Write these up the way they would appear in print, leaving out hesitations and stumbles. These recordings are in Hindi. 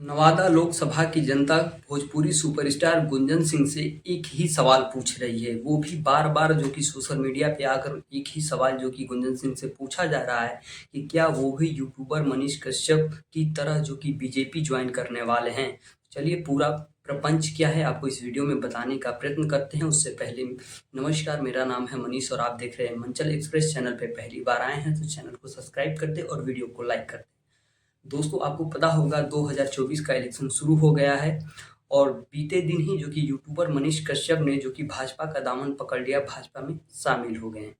नवादा लोकसभा की जनता भोजपुरी सुपरस्टार गुंजन सिंह से एक ही सवाल पूछ रही है। वो भी बार-बार जो कि सोशल मीडिया पे आकर एक ही सवाल जो कि गुंजन सिंह से पूछा जा रहा है कि क्या वो भी यूट्यूबर मनीष कश्यप की तरह जो कि बीजेपी ज्वाइन करने वाले हैं। चलिए पूरा प्रपंच क्या है आपको इस वीडियो में बताने का प्रयत्न करते हैं। उससे पहले नमस्कार, मेरा नाम है मनीष और आप देख रहे हैं मंचल एक्सप्रेस। चैनल पे पहली बार आए हैं तो चैनल को सब्सक्राइब कर दें और वीडियो को लाइक कर दें। दोस्तों, आपको पता होगा 2024 का इलेक्शन शुरू हो गया है और बीते दिन ही जो कि यूट्यूबर मनीष कश्यप ने जो कि भाजपा का दामन पकड़ लिया, भाजपा में शामिल हो गए हैं।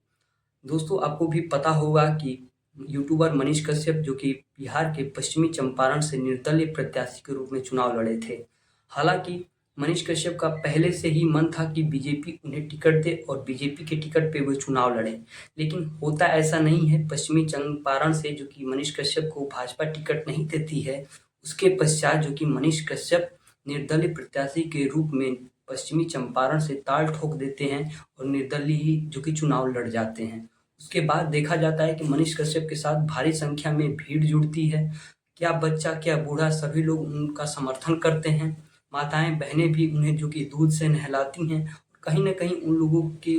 दोस्तों, आपको भी पता होगा कि यूट्यूबर मनीष कश्यप जो कि बिहार के पश्चिमी चंपारण से निर्दलीय प्रत्याशी के रूप में चुनाव लड़े थे। हालांकि मनीष कश्यप का पहले से ही मन था कि बीजेपी उन्हें टिकट दे और बीजेपी के टिकट पे वो चुनाव लड़े, लेकिन होता ऐसा नहीं है। पश्चिमी चंपारण से जो कि मनीष कश्यप को भाजपा टिकट नहीं देती है, उसके पश्चात जो कि मनीष कश्यप निर्दलीय प्रत्याशी के रूप में पश्चिमी चंपारण से ताल ठोक देते हैं और निर्दलीय ही जो कि चुनाव लड़ जाते हैं। उसके बाद देखा जाता है कि मनीष कश्यप के साथ भारी संख्या में भीड़ जुड़ती है। क्या बच्चा क्या बूढ़ा सभी लोग उनका समर्थन करते हैं। माताएं बहनें भी उन्हें जो कि दूध से नहलाती हैं। कहीं न कहीं उन लोगों के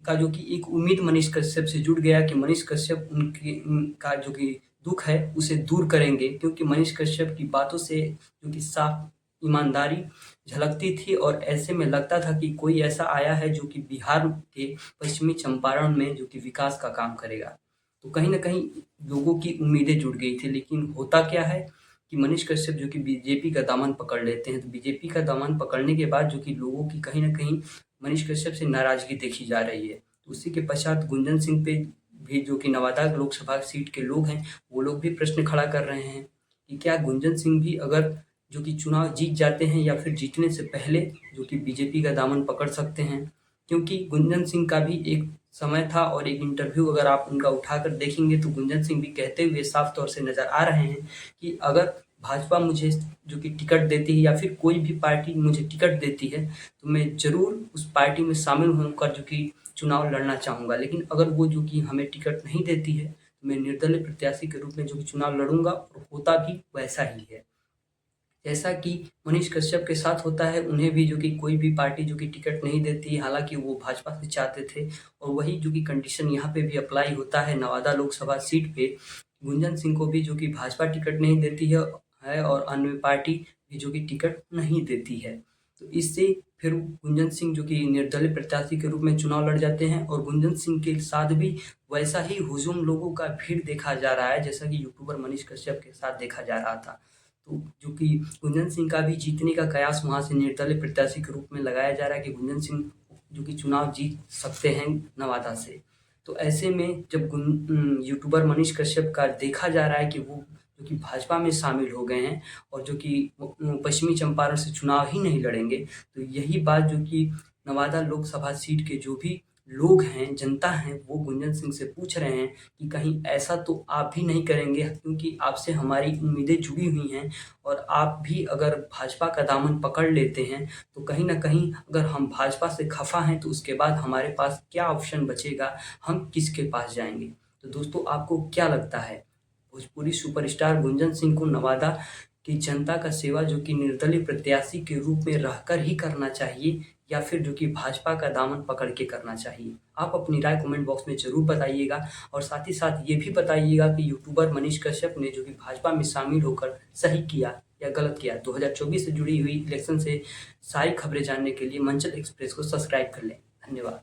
का जो कि एक उम्मीद मनीष कश्यप से जुड़ गया कि मनीष कश्यप उनका जो कि दुःख है उसे दूर करेंगे, क्योंकि मनीष कश्यप की बातों से जो कि साफ ईमानदारी झलकती थी और ऐसे में लगता था कि कोई ऐसा आया है जो कि बिहार के पश्चिमी चंपारण में जो कि विकास का काम करेगा। तो कहीं न कहीं लोगों की उम्मीदें जुड़ गई थी, लेकिन होता क्या है कि मनीष कश्यप जो कि बीजेपी का दामन पकड़ लेते हैं। तो बीजेपी का दामन पकड़ने के बाद जो कि लोगों की कहीं न कहीं मनीष कश्यप से नाराज़गी देखी जा रही है। तो उसी के पश्चात गुंजन सिंह पे भी जो कि नवादा लोकसभा सीट के लोग हैं, वो लोग भी प्रश्न खड़ा कर रहे हैं कि क्या गुंजन सिंह भी अगर जो कि चुनाव जीत जाते हैं या फिर जीतने से पहले जो कि बीजेपी का दामन पकड़ सकते हैं। क्योंकि गुंजन सिंह का भी एक समय था और एक इंटरव्यू अगर आप उनका उठाकर देखेंगे तो गुंजन सिंह भी कहते हुए साफ तौर से नज़र आ रहे हैं कि अगर भाजपा मुझे जो कि टिकट देती है या फिर कोई भी पार्टी मुझे टिकट देती है तो मैं ज़रूर उस पार्टी में शामिल होकर जो कि चुनाव लड़ना चाहूँगा। लेकिन अगर वो जो कि हमें टिकट नहीं देती है तो मैं निर्दलीय प्रत्याशी के रूप में जो कि चुनाव लड़ूँगा और होता भी वैसा ही है। जैसा कि मनीष कश्यप के साथ होता है, उन्हें भी जो कि कोई भी पार्टी जो कि टिकट नहीं देती, हालाँकि वो भाजपा से चाहते थे और वही जो कि कंडीशन यहाँ पे भी अप्लाई होता है नवादा लोकसभा सीट पे। गुंजन सिंह को भी जो कि भाजपा टिकट नहीं देती है और अन्य पार्टी भी जो कि टिकट नहीं देती है। तो इससे फिर गुंजन सिंह जो कि निर्दलीय प्रत्याशी के रूप में चुनाव लड़ जाते हैं और गुंजन सिंह के साथ भी वैसा ही हुजूम लोगों का भीड़ देखा जा रहा है जैसा कि यूट्यूबर मनीष कश्यप के साथ देखा जा रहा था। तो जो कि गुंजन सिंह का भी जीतने का कयास वहाँ से निर्दलीय प्रत्याशी के रूप में लगाया जा रहा है कि गुंजन सिंह जो कि चुनाव जीत सकते हैं नवादा से। तो ऐसे में जब यूट्यूबर मनीष कश्यप का देखा जा रहा है कि वो जो कि भाजपा में शामिल हो गए हैं और जो कि पश्चिमी चंपारण से चुनाव ही नहीं लड़ेंगे, तो यही बात जो कि नवादा लोकसभा सीट के जो भी लोग हैं, जनता हैं, वो गुंजन सिंह से पूछ रहे हैं कि कहीं ऐसा तो आप भी नहीं करेंगे, क्योंकि आपसे हमारी उम्मीदें जुड़ी हुई हैं और आप भी अगर भाजपा का दामन पकड़ लेते हैं तो कहीं न कहीं अगर हम भाजपा से खफ़ा हैं तो उसके बाद हमारे पास क्या ऑप्शन बचेगा, हम किसके पास जाएँगे? तो दोस्तों, आपको क्या लगता है? भोजपुरी सुपरस्टार गुंजन सिंह को नवादा की जनता का सेवा जो कि निर्दलीय प्रत्याशी के रूप में रहकर ही करना चाहिए या फिर जो कि भाजपा का दामन पकड़ के करना चाहिए? आप अपनी राय कमेंट बॉक्स में ज़रूर बताइएगा और साथ ही साथ ये भी बताइएगा कि यूट्यूबर मनीष कश्यप ने जो कि भाजपा में शामिल होकर सही किया या गलत किया। 2024 से जुड़ी हुई इलेक्शन से सारी खबरें जानने के लिए मंचल एक्सप्रेस को सब्सक्राइब कर लें। धन्यवाद।